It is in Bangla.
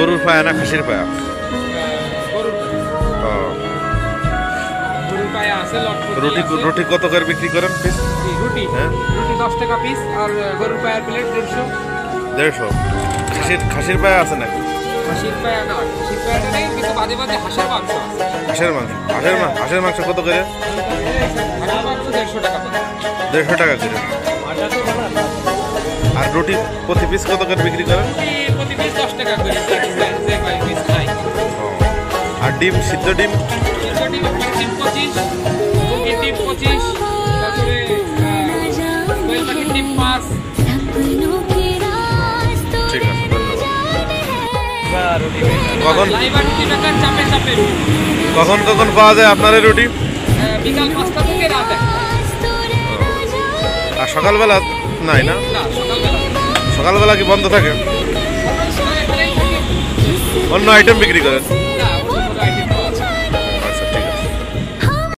গরুর পায়া না খাসির পায়া? গরুর ও, গরুর পায়া আছে, লটপটি রুটি আছে। রুটি কত করে বিক্রি করেন পিস? রুটি হ্যাঁ, রুটি 10 টাকা পিস, আর গরুর পায়ার প্লেট 150। 150। খাসির পায়া আছে নাকি? হাঁসের পায়া না, হাঁসের পায়াটা নেই, কিন্তু মাঝে মাঝে হাঁসের মাংস আছে। হাঁসের মাংস কত করে? হাঁসের মাংস 150 টাকা পিস। 150 টাকা করে। আর রুটি প্রতি পিস কত করে বিক্রি করেন? রুটি প্রতি পিস 10 টাকা করে, যে কয় পিস খাই। ও, আর ডিম, সিদ্ধ ডিম? সিদ্ধ ডিম আপনার ডিম 25, মুরগির ডিম 25, তারপরে কোয়েল পাখির ডিম 5। ঠিক আছে, ধন্যবাদ। কখন লাইভার রুটি বেকার চাপে চাপে। কখন কখন পাওয়া যায় আপনার এই রুটি? বিকাল 5টা থেকে রাত 1টা। আর সকালবেলা নাই না? না, সকালবেলা সকালবেলা কি বন্ধ থাকে? সকালে এখানেই থাকি। অন্য আইটেম বিক্রি করেন? না,